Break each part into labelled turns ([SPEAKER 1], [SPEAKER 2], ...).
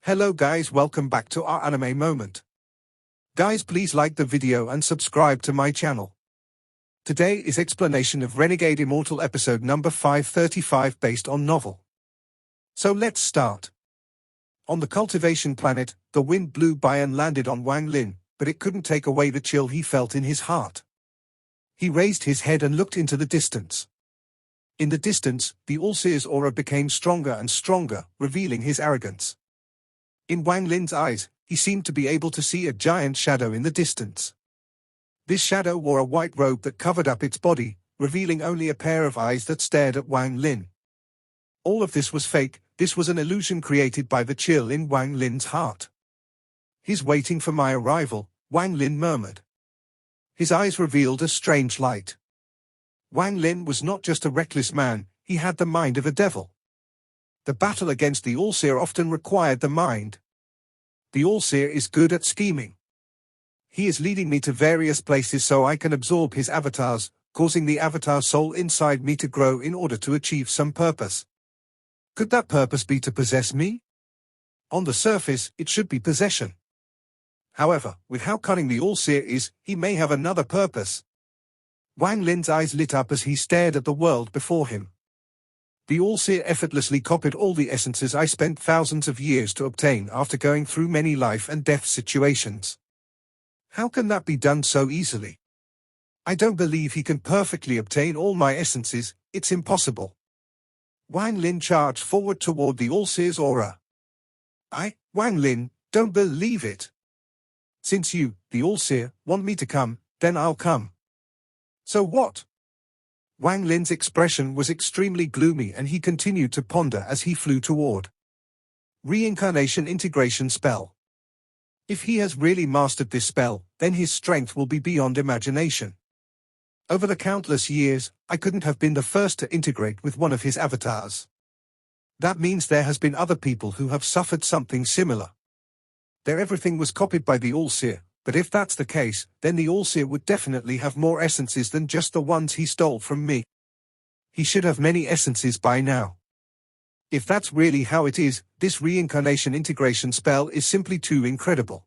[SPEAKER 1] Hello guys, welcome back to our anime moment. Guys, please like the video and subscribe to my channel. Today is explanation of Renegade Immortal episode number 535 based on novel. So let's start. On the cultivation planet, the wind blew by and landed on Wang Lin, but it couldn't take away the chill he felt in his heart. He raised his head and looked into the distance. In the distance, the Allseer's aura became stronger and stronger, revealing his arrogance. In Wang Lin's eyes, he seemed to be able to see a giant shadow in the distance. This shadow wore a white robe that covered up its body, revealing only a pair of eyes that stared at Wang Lin. All of this was fake. This was an illusion created by the chill in Wang Lin's heart. "He's waiting for my arrival," Wang Lin murmured. His eyes revealed a strange light. Wang Lin was not just a reckless man, he had the mind of a devil. The battle against the Allseer often required the mind. The Allseer is good at scheming. He is leading me to various places so I can absorb his avatars, causing the avatar soul inside me to grow in order to achieve some purpose. Could that purpose be to possess me? On the surface, it should be possession. However, with how cunning the Allseer is, he may have another purpose. Wang Lin's eyes lit up as he stared at the world before him. The Allseer effortlessly copied all the essences I spent thousands of years to obtain after going through many life and death situations. How can that be done so easily? I don't believe he can perfectly obtain all my essences, it's impossible. Wang Lin charged forward toward the Allseer's aura. Wang Lin, don't believe it. Since you, the Allseer, want me to come, then I'll come. So what? Wang Lin's expression was extremely gloomy and he continued to ponder as he flew toward Reincarnation Integration Spell. If he has really mastered this spell, then his strength will be beyond imagination. Over the countless years, I couldn't have been the first to integrate with one of his avatars. That means there has been other people who have suffered something similar. Their everything was copied by the Allseer. But if that's the case, then the Allseer would definitely have more essences than just the ones he stole from me. He should have many essences by now. If that's really how it is, this reincarnation integration spell is simply too incredible.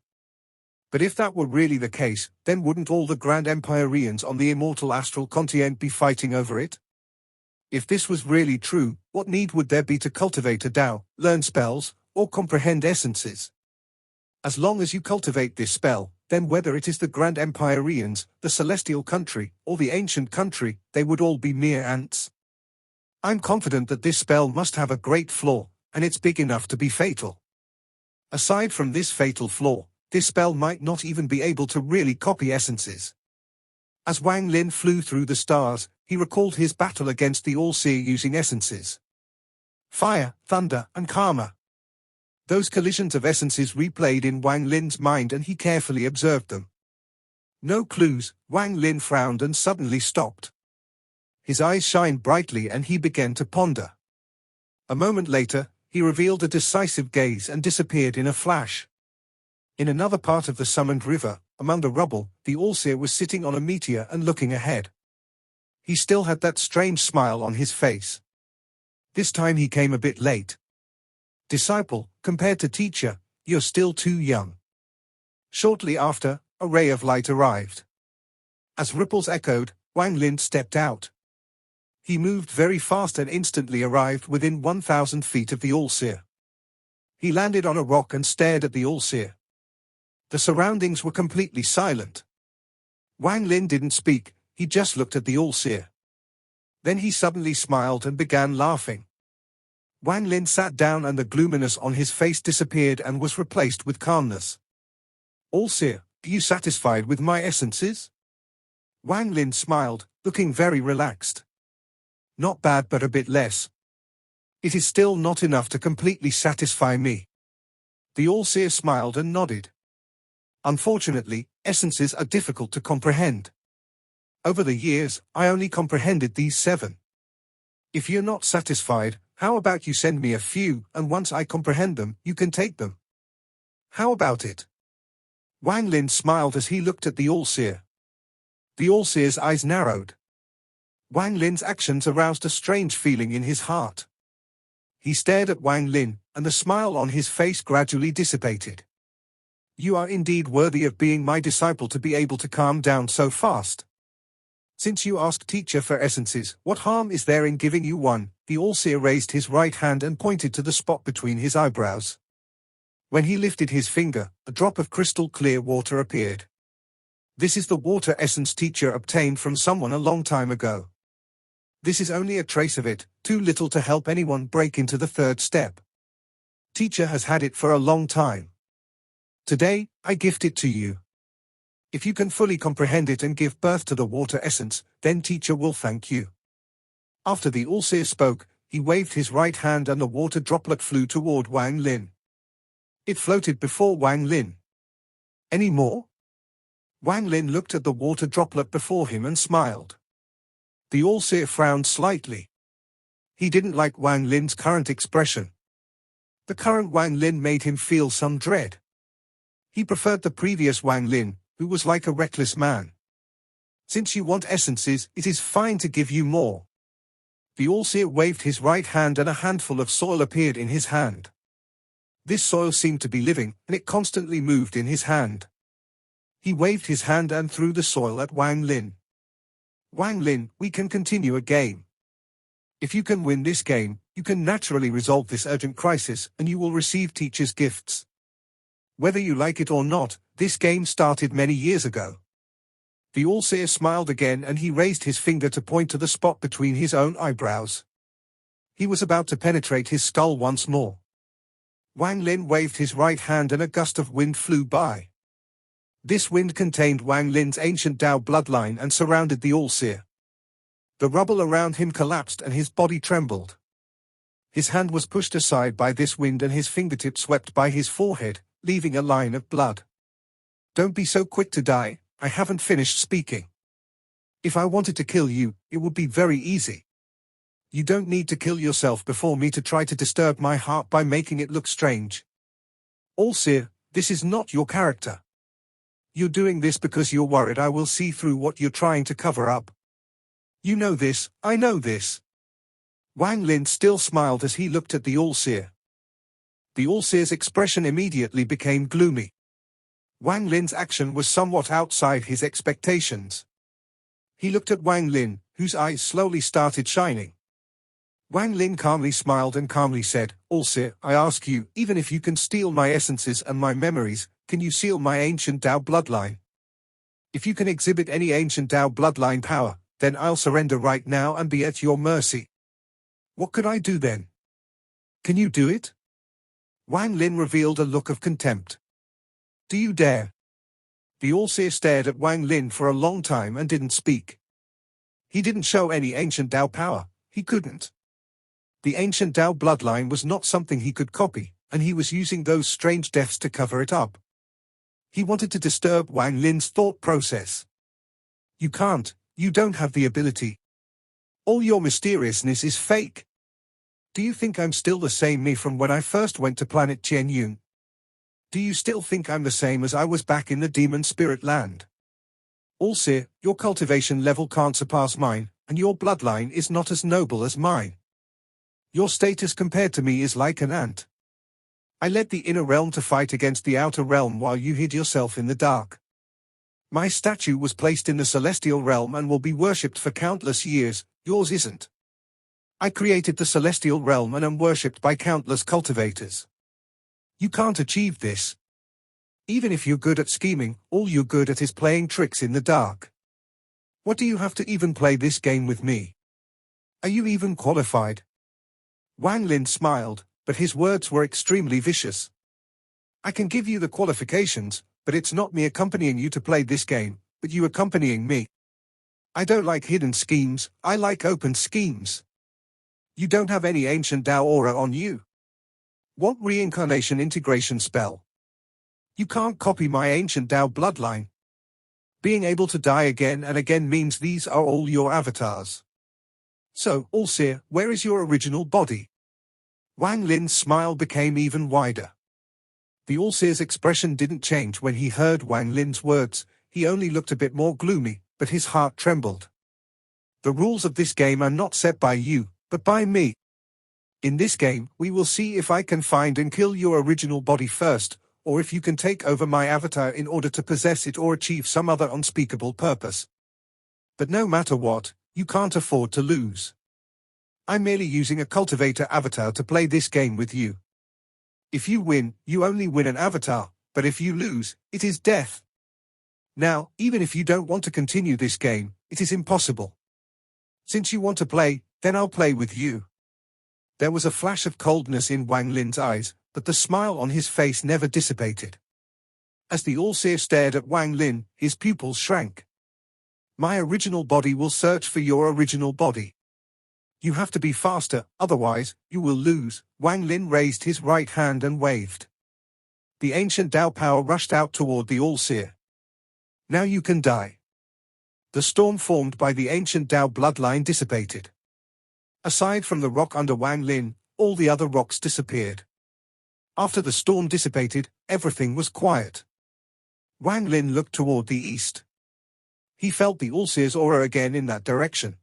[SPEAKER 1] But if that were really the case, then wouldn't all the Grand Empyreans on the immortal astral continent be fighting over it? If this was really true, what need would there be to cultivate a Tao, learn spells, or comprehend essences? As long as you cultivate this spell, then whether it is the Grand Empyreans, the Celestial Country, or the Ancient Country, they would all be mere ants. I'm confident that this spell must have a great flaw, and it's big enough to be fatal. Aside from this fatal flaw, this spell might not even be able to really copy essences. As Wang Lin flew through the stars, he recalled his battle against the Allseer using essences. Fire, thunder, and karma. Those collisions of essences replayed in Wang Lin's mind and he carefully observed them. No clues. Wang Lin frowned and suddenly stopped. His eyes shined brightly and he began to ponder. A moment later, he revealed a decisive gaze and disappeared in a flash. In another part of the summoned river, among the rubble, the Allseer was sitting on a meteor and looking ahead. He still had that strange smile on his face. This time he came a bit late. "Disciple, compared to teacher, you're still too young." Shortly after, a ray of light arrived. As ripples echoed, Wang Lin stepped out. He moved very fast and instantly arrived within 1,000 feet of the Allseer. He landed on a rock and stared at the Allseer. The surroundings were completely silent. Wang Lin didn't speak, he just looked at the Allseer. Then he suddenly smiled and began laughing. Wang Lin sat down and the gloominess on his face disappeared and was replaced with calmness. "Allseer, are you satisfied with my essences?" Wang Lin smiled, looking very relaxed. "Not bad, but a bit less. It is still not enough to completely satisfy me." The Allseer smiled and nodded. "Unfortunately, essences are difficult to comprehend. Over the years, I only comprehended these 7. If you're not satisfied, how about you send me a few, and once I comprehend them, you can take them. How about it?" Wang Lin smiled as he looked at the Allseer. The Allseer's eyes narrowed. Wang Lin's actions aroused a strange feeling in his heart. He stared at Wang Lin, and the smile on his face gradually dissipated. You are indeed worthy of being my disciple to be able to calm down so fast. Since you asked teacher for essences, what harm is there in giving you one? The Allseer raised his right hand and pointed to the spot between his eyebrows. When he lifted his finger, a drop of crystal clear water appeared. This is the water essence teacher obtained from someone a long time ago. This is only a trace of it, too little to help anyone break into the third step. Teacher has had it for a long time. Today, I gift it to you. If you can fully comprehend it and give birth to the water essence, then teacher will thank you. After the Allseer spoke, he waved his right hand and the water droplet flew toward Wang Lin. It floated before Wang Lin. Any more? Wang Lin looked at the water droplet before him and smiled. The Allseer frowned slightly. He didn't like Wang Lin's current expression. The current Wang Lin made him feel some dread. He preferred the previous Wang Lin, who was like a reckless man. Since you want essences, it is fine to give you more. The Allseer waved his right hand and a handful of soil appeared in his hand. This soil seemed to be living, and it constantly moved in his hand. He waved his hand and threw the soil at Wang Lin. Wang Lin, we can continue a game. If you can win this game, you can naturally resolve this urgent crisis, and you will receive teacher's gifts. Whether you like it or not, this game started many years ago. The Allseer smiled again and he raised his finger to point to the spot between his own eyebrows. He was about to penetrate his skull once more. Wang Lin waved his right hand and a gust of wind flew by. This wind contained Wang Lin's ancient Tao bloodline and surrounded the Allseer. The rubble around him collapsed and his body trembled. His hand was pushed aside by this wind and his fingertip swept by his forehead, leaving a line of blood. Don't be so quick to die, I haven't finished speaking. If I wanted to kill you, it would be very easy. You don't need to kill yourself before me to try to disturb my heart by making it look strange. Allseer, this is not your character. You're doing this because you're worried I will see through what you're trying to cover up. You know this, I know this. Wang Lin still smiled as he looked at the Allseer. The Allseer's expression immediately became gloomy. Wang Lin's action was somewhat outside his expectations. He looked at Wang Lin, whose eyes slowly started shining. Wang Lin calmly smiled and calmly said, Allseer, I ask you, even if you can steal my essences and my memories, can you seal my ancient Tao bloodline? If you can exhibit any ancient Tao bloodline power, then I'll surrender right now and be at your mercy. What could I do then? Can you do it? Wang Lin revealed a look of contempt. Do you dare? The Allseer stared at Wang Lin for a long time and didn't speak. He didn't show any ancient Tao power, he couldn't. The ancient Tao bloodline was not something he could copy, and he was using those strange deaths to cover it up. He wanted to disturb Wang Lin's thought process. You can't, you don't have the ability. All your mysteriousness is fake. Do you think I'm still the same me from when I first went to planet Qianyun? Do you still think I'm the same as I was back in the demon spirit land? Allseer, your cultivation level can't surpass mine, and your bloodline is not as noble as mine. Your status compared to me is like an ant. I led the inner realm to fight against the outer realm while you hid yourself in the dark. My statue was placed in the celestial realm and will be worshipped for countless years, yours isn't. I created the celestial realm and am worshipped by countless cultivators. You can't achieve this. Even if you're good at scheming, all you're good at is playing tricks in the dark. What do you have to even play this game with me? Are you even qualified? Wang Lin smiled, but his words were extremely vicious. I can give you the qualifications, but it's not me accompanying you to play this game, but you accompanying me. I don't like hidden schemes, I like open schemes. You don't have any ancient Tao aura on you. What reincarnation integration spell? You can't copy my ancient Tao bloodline. Being able to die again and again means these are all your avatars. So, Allseer, where is your original body? Wang Lin's smile became even wider. The Allseer's expression didn't change when he heard Wang Lin's words, he only looked a bit more gloomy, but his heart trembled. The rules of this game are not set by you, but by me. In this game, we will see if I can find and kill your original body first, or if you can take over my avatar in order to possess it or achieve some other unspeakable purpose. But no matter what, you can't afford to lose. I'm merely using a cultivator avatar to play this game with you. If you win, you only win an avatar, but if you lose, it is death. Now, even if you don't want to continue this game, it is impossible. Since you want to play, then I'll play with you. There was a flash of coldness in Wang Lin's eyes, but the smile on his face never dissipated. As the Allseer stared at Wang Lin, his pupils shrank. My original body will search for your original body. You have to be faster, otherwise, you will lose. Wang Lin raised his right hand and waved. The ancient Dao power rushed out toward the Allseer. Now you can die. The storm formed by the ancient Dao bloodline dissipated. Aside from the rock under Wang Lin, all the other rocks disappeared. After the storm dissipated, everything was quiet. Wang Lin looked toward the east. He felt the Allseer's aura again in that direction.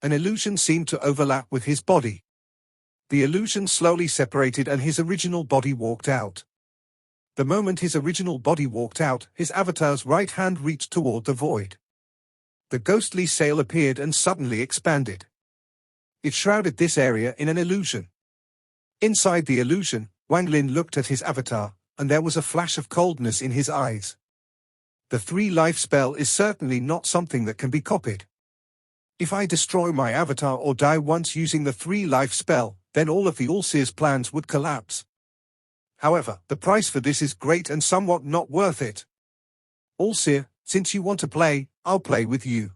[SPEAKER 1] An illusion seemed to overlap with his body. The illusion slowly separated and his original body walked out. The moment his original body walked out, his avatar's right hand reached toward the void. The ghostly sail appeared and suddenly expanded. It shrouded this area in an illusion. Inside the illusion, Wang Lin looked at his avatar, and there was a flash of coldness in his eyes. The 3-life spell is certainly not something that can be copied. If I destroy my avatar or die once using the 3-life spell, then all of the Allseer's plans would collapse. However, the price for this is great and somewhat not worth it. Allseer, since you want to play, I'll play with you.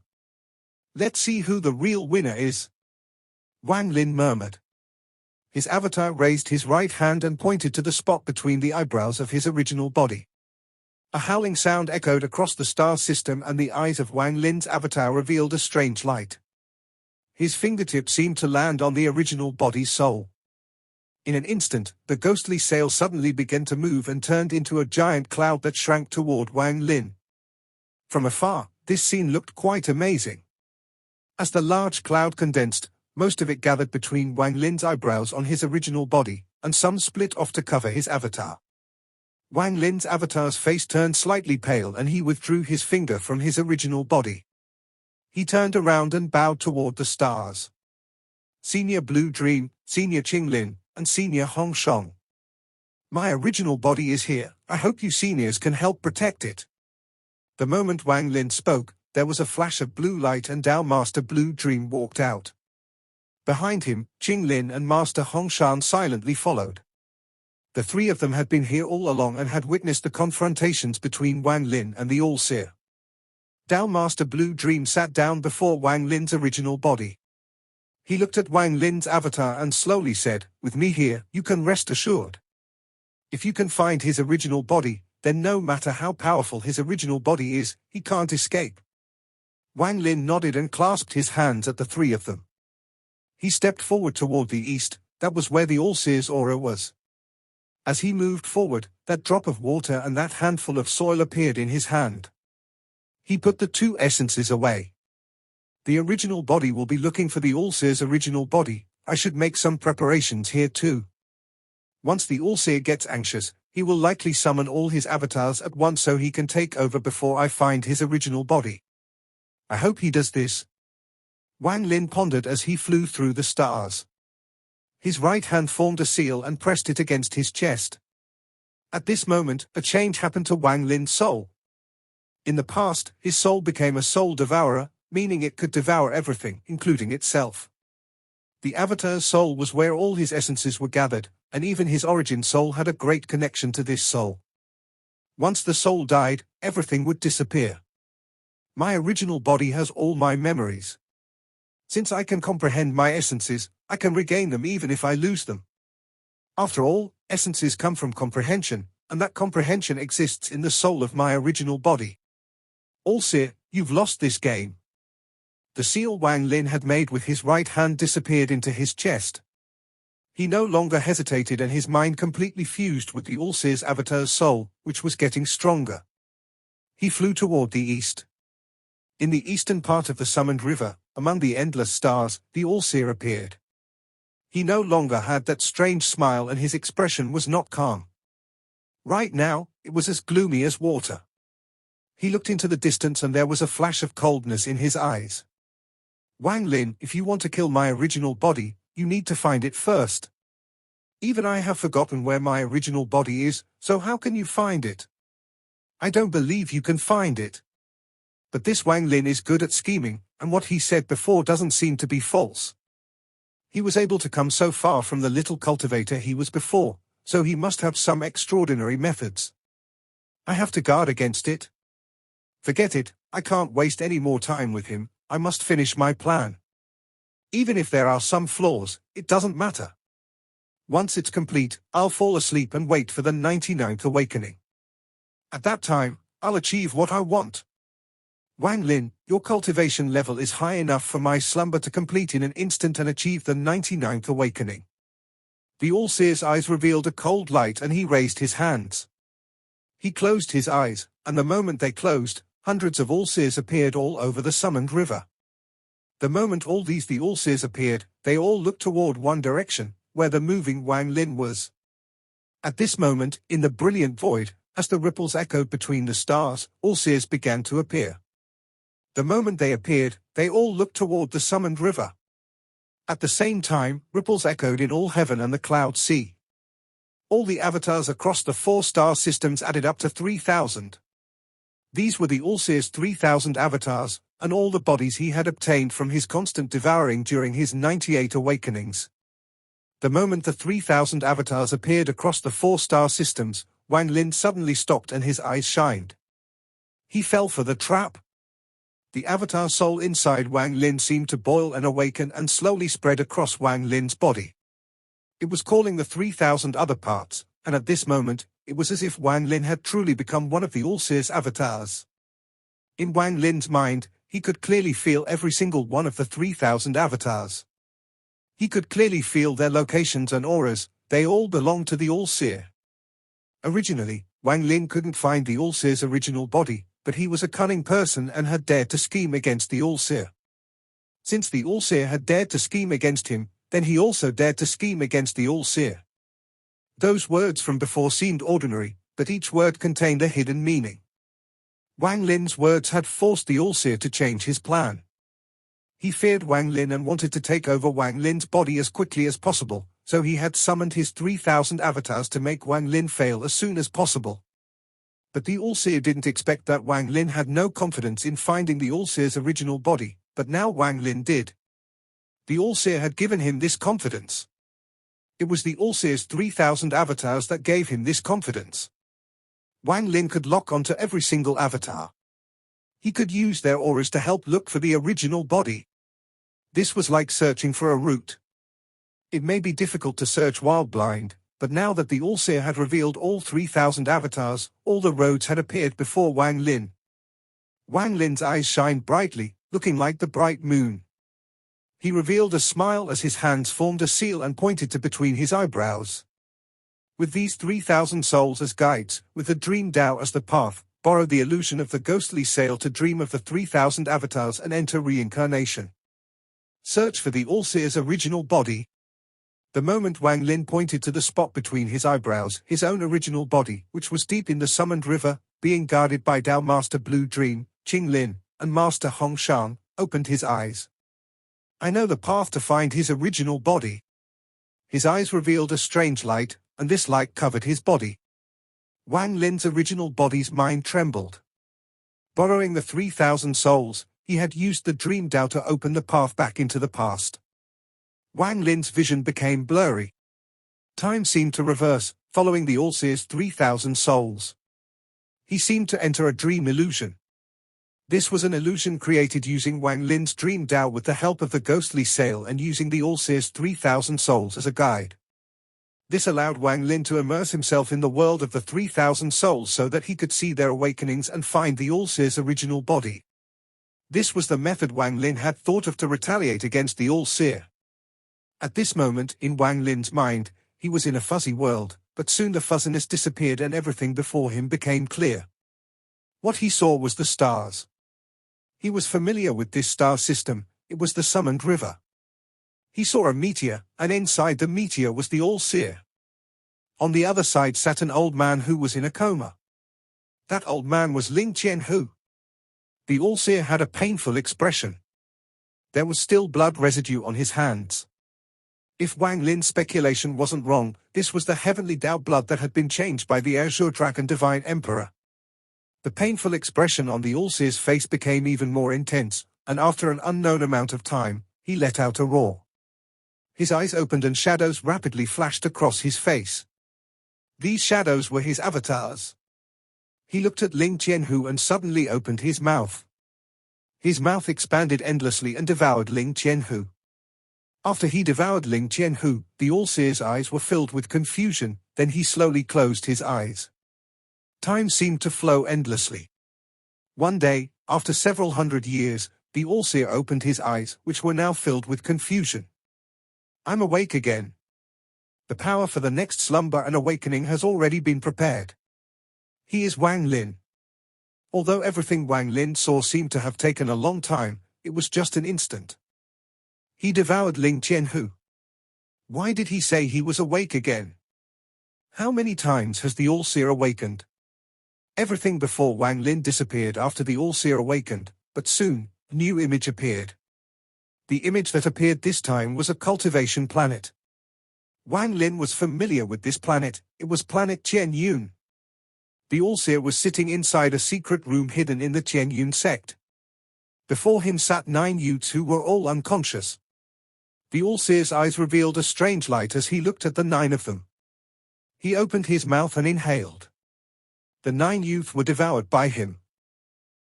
[SPEAKER 1] Let's see who the real winner is. Wang Lin murmured. His avatar raised his right hand and pointed to the spot between the eyebrows of his original body. A howling sound echoed across the star system and the eyes of Wang Lin's avatar revealed a strange light. His fingertips seemed to land on the original body's soul. In an instant, the ghostly sail suddenly began to move and turned into a giant cloud that shrank toward Wang Lin. From afar, this scene looked quite amazing. As the large cloud condensed, most of it gathered between Wang Lin's eyebrows on his original body, and some split off to cover his avatar. Wang Lin's avatar's face turned slightly pale and he withdrew his finger from his original body. He turned around and bowed toward the stars. Senior Blue Dream, Senior Qinglin, and Senior Hong Shong. My original body is here, I hope you seniors can help protect it. The moment Wang Lin spoke, there was a flash of blue light and Dao Master Blue Dream walked out. Behind him, Qinglin and Master Hongshan silently followed. The 3 of them had been here all along and had witnessed the confrontations between Wang Lin and the Allseer. Dao Master Blue Dream sat down before Wang Lin's original body. He looked at Wang Lin's avatar and slowly said, "With me here, you can rest assured. If you can find his original body, then no matter how powerful his original body is, he can't escape." Wang Lin nodded and clasped his hands at the 3 of them. He stepped forward toward the east, that was where the Allseer's aura was. As he moved forward, that drop of water and that handful of soil appeared in his hand. He put the 2 essences away. The original body will be looking for the Allseer's original body, I should make some preparations here too. Once the Allseer gets anxious, he will likely summon all his avatars at once so he can take over before I find his original body. I hope he does this. Wang Lin pondered as he flew through the stars. His right hand formed a seal and pressed it against his chest. At this moment, a change happened to Wang Lin's soul. In the past, his soul became a soul devourer, meaning it could devour everything, including itself. The avatar's soul was where all his essences were gathered, and even his origin soul had a great connection to this soul. Once the soul died, everything would disappear. My original body has all my memories. Since I can comprehend my essences, I can regain them even if I lose them. After all, essences come from comprehension, and that comprehension exists in the soul of my original body. Allseer, you've lost this game. The seal Wang Lin had made with his right hand disappeared into his chest. He no longer hesitated and his mind completely fused with the Allseer's avatar's soul, which was getting stronger. He flew toward the east. In the eastern part of the summoned river, among the endless stars, the Allseer appeared. He no longer had that strange smile and his expression was not calm. Right now, it was as gloomy as water. He looked into the distance and there was a flash of coldness in his eyes. Wang Lin, if you want to kill my original body, you need to find it first. Even I have forgotten where my original body is, so how can you find it? I don't believe you can find it. But this Wang Lin is good at scheming, and what he said before doesn't seem to be false. He was able to come so far from the little cultivator he was before, so he must have some extraordinary methods. I have to guard against it. Forget it, I can't waste any more time with him, I must finish my plan. Even if there are some flaws, it doesn't matter. Once it's complete, I'll fall asleep and wait for the 99th awakening. At that time, I'll achieve what I want. Wang Lin, your cultivation level is high enough for my slumber to complete in an instant and achieve the 99th awakening. The Allseer's eyes revealed a cold light and he raised his hands. He closed his eyes, and the moment they closed, hundreds of Allseers appeared all over the summoned river. The moment all the Allseers appeared, they all looked toward one direction, where the moving Wang Lin was. At this moment, in the brilliant void, as the ripples echoed between the stars, Allseers began to appear. The moment they appeared, they all looked toward the summoned river. At the same time, ripples echoed in all heaven and the cloud sea. All the avatars across the 4-star systems added up to 3,000. These were the Allseer's 3,000 avatars, and all the bodies he had obtained from his constant devouring during his 98 awakenings. The moment the 3,000 avatars appeared across the 4-star systems, Wang Lin suddenly stopped and his eyes shined. He fell for the trap. The avatar soul inside Wang Lin seemed to boil and awaken and slowly spread across Wang Lin's body. It was calling the 3,000 other parts, and at this moment, it was as if Wang Lin had truly become one of the Allseer's avatars. In Wang Lin's mind, he could clearly feel every single one of the 3,000 avatars. He could clearly feel their locations and auras, they all belonged to the Allseer. Originally, Wang Lin couldn't find the Allseer's original body, but he was a cunning person and had dared to scheme against the Allseer. Since the Allseer had dared to scheme against him, then he also dared to scheme against the Allseer. Those words from before seemed ordinary, but each word contained a hidden meaning. Wang Lin's words had forced the Allseer to change his plan. He feared Wang Lin and wanted to take over Wang Lin's body as quickly as possible, so he had summoned his 3,000 avatars to make Wang Lin fail as soon as possible. But the Allseer didn't expect that Wang Lin had no confidence in finding the Allseer's original body, but now Wang Lin did. The Allseer had given him this confidence. It was the Allseer's 3,000 avatars that gave him this confidence. Wang Lin could lock onto every single avatar. He could use their auras to help look for the original body. This was like searching for a route. It may be difficult to search while blind, but now that the Allseer had revealed all 3,000 avatars, all the roads had appeared before Wang Lin. Wang Lin's eyes shined brightly, looking like the bright moon. He revealed a smile as his hands formed a seal and pointed to between his eyebrows. With these 3,000 souls as guides, with the dream Tao as the path, borrow the illusion of the ghostly sail to dream of the 3,000 avatars and enter reincarnation. Search for the Allseer's original body. The moment Wang Lin pointed to the spot between his eyebrows, his own original body, which was deep in the summoned river, being guarded by Tao Master Blue Dream, Qing Lin, and Master Hong Shan, opened his eyes. I know the path to find his original body. His eyes revealed a strange light, and this light covered his body. Wang Lin's original body's mind trembled. Borrowing the 3,000 souls, he had used the dream Tao to open the path back into the past. Wang Lin's vision became blurry. Time seemed to reverse, following the Allseer's 3,000 souls. He seemed to enter a dream illusion. This was an illusion created using Wang Lin's dream Tao with the help of the ghostly sail and using the Allseer's 3,000 souls as a guide. This allowed Wang Lin to immerse himself in the world of the 3,000 souls so that he could see their awakenings and find the Allseer's original body. This was the method Wang Lin had thought of to retaliate against the Allseer. At this moment, in Wang Lin's mind, he was in a fuzzy world, but soon the fuzziness disappeared and everything before him became clear. What he saw was the stars. He was familiar with this star system, it was the summoned river. He saw a meteor, and inside the meteor was the Allseer. On the other side sat an old man who was in a coma. That old man was Ling Qianhu. The Allseer had a painful expression. There was still blood residue on his hands. If Wang Lin's speculation wasn't wrong, this was the heavenly Dao blood that had been changed by the Azure Dragon Divine Emperor. The painful expression on the Allseer's face became even more intense, and after an unknown amount of time, he let out a roar. His eyes opened and shadows rapidly flashed across his face. These shadows were his avatars. He looked at Ling Qianhu and suddenly opened his mouth. His mouth expanded endlessly and devoured Ling Qianhu. After he devoured Ling Qianhu, the Allseer's eyes were filled with confusion, then he slowly closed his eyes. Time seemed to flow endlessly. One day, after several hundred years, the Allseer opened his eyes, which were now filled with confusion. I'm awake again. The power for the next slumber and awakening has already been prepared. He is Wang Lin. Although everything Wang Lin saw seemed to have taken a long time, it was just an instant. He devoured Ling Qianhu. Why did he say he was awake again? How many times has the Allseer awakened? Everything before Wang Lin disappeared after the Allseer awakened, but soon, a new image appeared. The image that appeared this time was a cultivation planet. Wang Lin was familiar with this planet, it was planet Qianyun. The Allseer was sitting inside a secret room hidden in the Qianyun sect. Before him sat 9 youths who were all unconscious. The Allseer's eyes revealed a strange light as he looked at the 9 of them. He opened his mouth and inhaled. The 9 youths were devoured by him.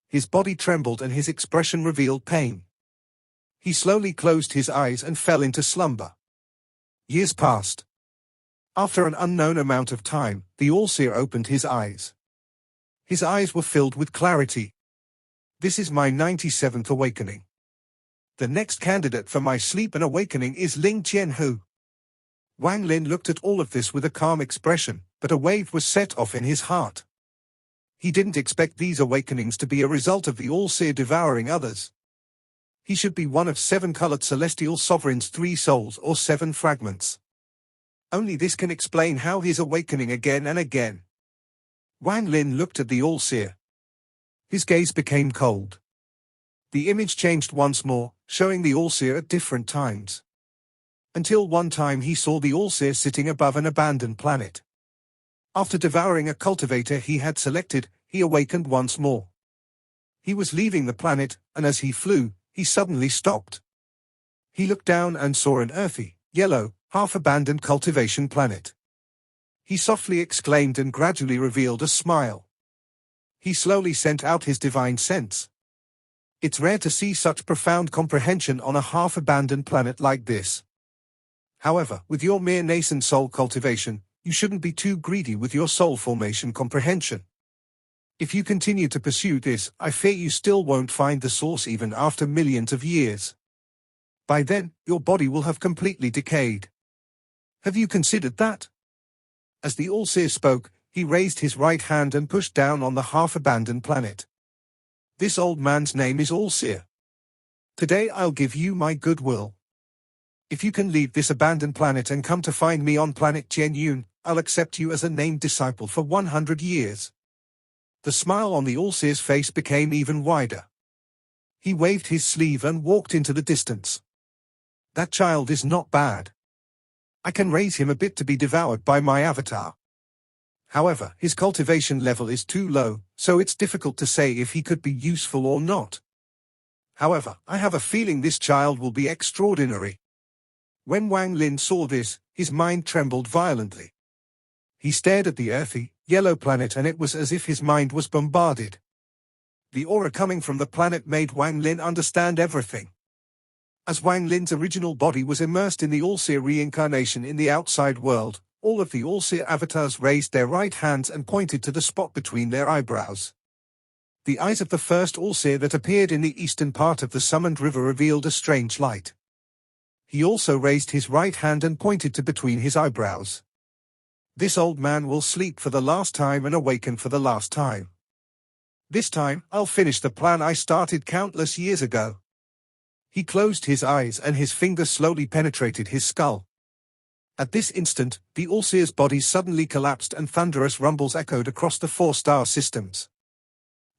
[SPEAKER 1] His body trembled and his expression revealed pain. He slowly closed his eyes and fell into slumber. Years passed. After an unknown amount of time, the Allseer opened his eyes. His eyes were filled with clarity. This is my 97th awakening. The next candidate for my sleep and awakening is Ling Qianhu. Wang Lin looked at all of this with a calm expression, but a wave was set off in his heart. He didn't expect these awakenings to be a result of the Allseer devouring others. He should be one of 7 colored celestial sovereigns' 3 souls or 7 fragments. Only this can explain how he's awakening again and again. Wang Lin looked at the Allseer. His gaze became cold. The image changed once more, showing the Allseer at different times. Until one time he saw the Allseer sitting above an abandoned planet. After devouring a cultivator he had selected, he awakened once more. He was leaving the planet, and as he flew, he suddenly stopped. He looked down and saw an earthy, yellow, half-abandoned cultivation planet. He softly exclaimed and gradually revealed a smile. He slowly sent out his divine sense. It's rare to see such profound comprehension on a half-abandoned planet like this. However, with your mere nascent soul cultivation, you shouldn't be too greedy with your soul formation comprehension. If you continue to pursue this, I fear you still won't find the source even after millions of years. By then, your body will have completely decayed. Have you considered that? As the Allseer spoke, he raised his right hand and pushed down on the half-abandoned planet. This old man's name is Allseer. Today I'll give you my goodwill. If you can leave this abandoned planet and come to find me on planet Qianyun, I'll accept you as a named disciple for 100 years. The smile on the Allseer's face became even wider. He waved his sleeve and walked into the distance. That child is not bad. I can raise him a bit to be devoured by my avatar. However, his cultivation level is too low, so it's difficult to say if he could be useful or not. However, I have a feeling this child will be extraordinary. When Wang Lin saw this, his mind trembled violently. He stared at the earthy, yellow planet and it was as if his mind was bombarded. The aura coming from the planet made Wang Lin understand everything. As Wang Lin's original body was immersed in the Allseer reincarnation in the outside world, all of the Allseer avatars raised their right hands and pointed to the spot between their eyebrows. The eyes of the first Allseer that appeared in the eastern part of the summoned river revealed a strange light. He also raised his right hand and pointed to between his eyebrows. This old man will sleep for the last time and awaken for the last time. This time, I'll finish the plan I started countless years ago. He closed his eyes and his finger slowly penetrated his skull. At this instant, the Allseer's body suddenly collapsed and thunderous rumbles echoed across the 4-star systems.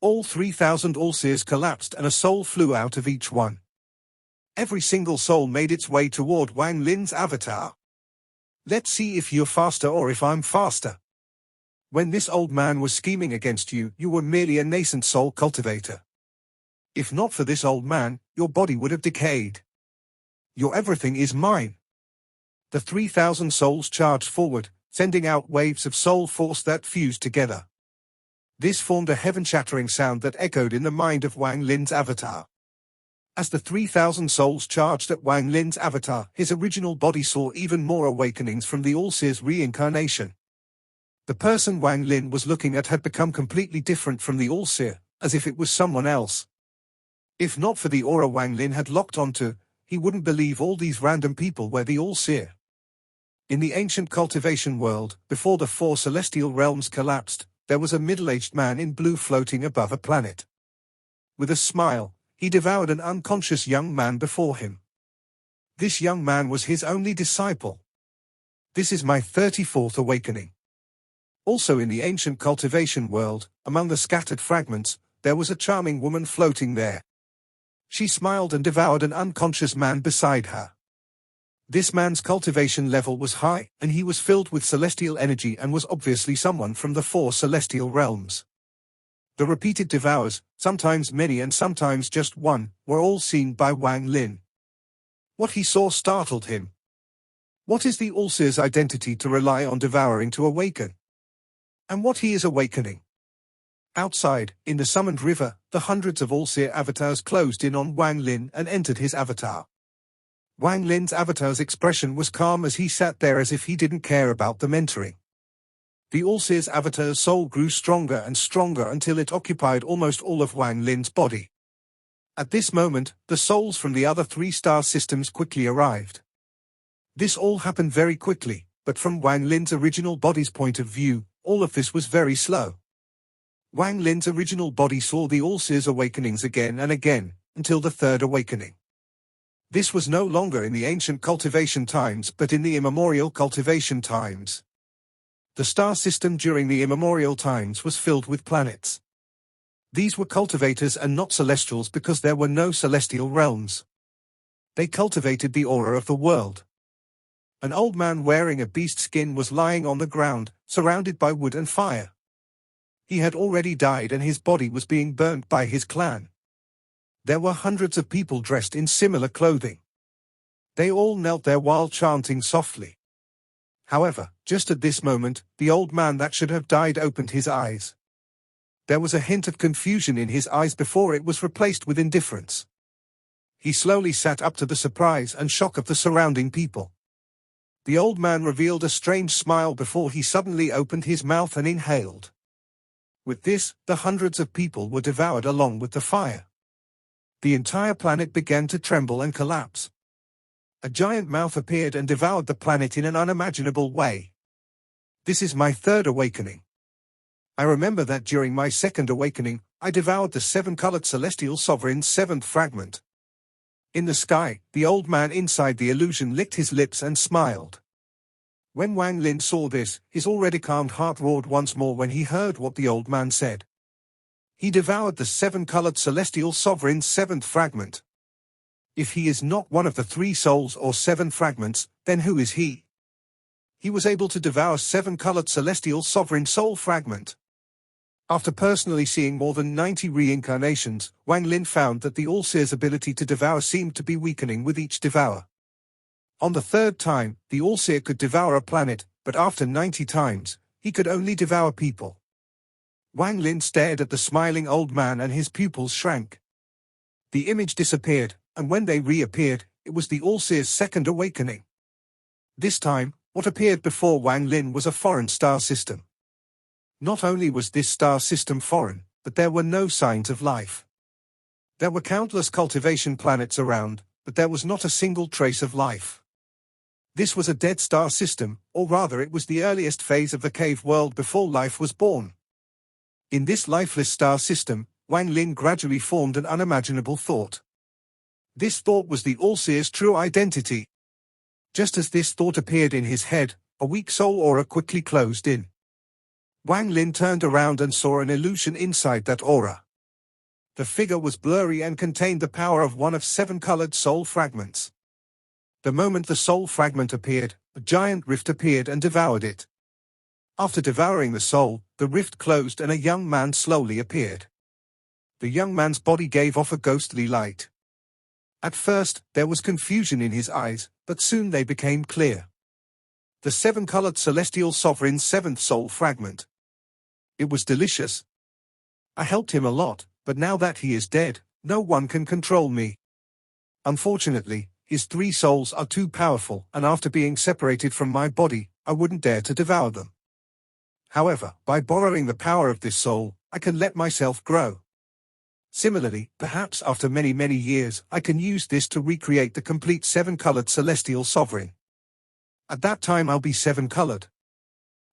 [SPEAKER 1] All 3,000 Allseers collapsed and a soul flew out of each one. Every single soul made its way toward Wang Lin's avatar. Let's see if you're faster or if I'm faster. When this old man was scheming against you, you were merely a nascent soul cultivator. If not for this old man, your body would have decayed. Your everything is mine. The 3,000 souls charged forward, sending out waves of soul force that fused together. This formed a heaven-shattering sound that echoed in the mind of Wang Lin's avatar. As the 3,000 souls charged at Wang Lin's avatar, his original body saw even more awakenings from the Allseer's reincarnation. The person Wang Lin was looking at had become completely different from the Allseer, as if it was someone else. If not for the aura Wang Lin had locked onto, he wouldn't believe all these random people were the Allseer. In the ancient cultivation world, before the 4 celestial realms collapsed, there was a middle-aged man in blue floating above a planet. With a smile, he devoured an unconscious young man before him. This young man was his only disciple. This is my 34th awakening. Also in the ancient cultivation world, among the scattered fragments, there was a charming woman floating there. She smiled and devoured an unconscious man beside her. This man's cultivation level was high, and he was filled with celestial energy and was obviously someone from the 4 celestial realms. The repeated devours, sometimes many and sometimes just one, were all seen by Wang Lin. What he saw startled him. What is the Allseer's identity to rely on devouring to awaken? And what he is awakening? Outside, in the summoned river, the hundreds of Allseer avatars closed in on Wang Lin and entered his avatar. Wang Lin's avatar's expression was calm as he sat there as if he didn't care about them entering. The Allseer's avatar's soul grew stronger and stronger until it occupied almost all of Wang Lin's body. At this moment, the souls from the other 3-star systems quickly arrived. This all happened very quickly, but from Wang Lin's original body's point of view, all of this was very slow. Wang Lin's original body saw the Allseer's awakenings again and again, until the 3rd awakening. This was no longer in the ancient cultivation times but in the immemorial cultivation times. The star system during the immemorial times was filled with planets. These were cultivators and not celestials because there were no celestial realms. They cultivated the aura of the world. An old man wearing a beast skin was lying on the ground, surrounded by wood and fire. He had already died and his body was being burnt by his clan. There were hundreds of people dressed in similar clothing. They all knelt there while chanting softly. However, just at this moment, the old man that should have died opened his eyes. There was a hint of confusion in his eyes before it was replaced with indifference. He slowly sat up to the surprise and shock of the surrounding people. The old man revealed a strange smile before he suddenly opened his mouth and inhaled. With this, the hundreds of people were devoured along with the fire. The entire planet began to tremble and collapse. A giant mouth appeared and devoured the planet in an unimaginable way. This is my 3rd awakening. I remember that during my 2nd awakening, I devoured the 7-colored celestial sovereign's 7th fragment. In the sky, the old man inside the illusion licked his lips and smiled. When Wang Lin saw this, his already calmed heart roared once more when he heard what the old man said. He devoured the 7-colored celestial sovereign's 7th fragment. If he is not one of the 3 souls or 7 fragments, then who is he? He was able to devour 7-colored celestial sovereign soul fragment. After personally seeing more than 90 reincarnations, Wang Lin found that the Allseer's ability to devour seemed to be weakening with each devour. On the 3rd time, the Allseer could devour a planet, but after 90 times, he could only devour people. Wang Lin stared at the smiling old man and his pupils shrank. The image disappeared, and when they reappeared, it was the Allseer's 2nd awakening. This time, what appeared before Wang Lin was a foreign star system. Not only was this star system foreign, but there were no signs of life. There were countless cultivation planets around, but there was not a single trace of life. This was a dead star system, or rather it was the earliest phase of the cave world before life was born. In this lifeless star system, Wang Lin gradually formed an unimaginable thought. This thought was the Allseer's true identity. Just as this thought appeared in his head, a weak soul aura quickly closed in. Wang Lin turned around and saw an illusion inside that aura. The figure was blurry and contained the power of one of 7 colored soul fragments. The moment the soul fragment appeared, a giant rift appeared and devoured it. After devouring the soul, the rift closed and a young man slowly appeared. The young man's body gave off a ghostly light. At first, there was confusion in his eyes, but soon they became clear. The 7-colored celestial sovereign's 7th soul fragment. It was delicious. I helped him a lot, but now that he is dead, no one can control me. Unfortunately, his 3 souls are too powerful, and after being separated from my body, I wouldn't dare to devour them. However, by borrowing the power of this soul, I can let myself grow. Similarly, perhaps after many years, I can use this to recreate the complete 7-colored celestial sovereign. At that time I'll be 7-colored.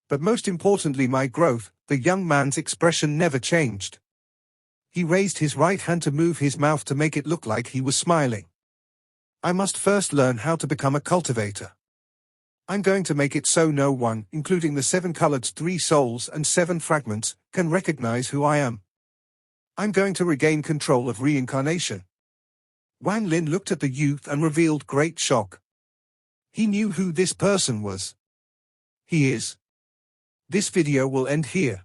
[SPEAKER 1] But most importantly, my growth. The young man's expression never changed. He raised his right hand to move his mouth to make it look like he was smiling. I must first learn how to become a cultivator. I'm going to make it so no one, including the 7-colored's 3 souls and 7 fragments, can recognize who I am. I'm going to regain control of reincarnation. Wang Lin looked at the youth and revealed great shock. He knew who this person was. He is. This video will end here.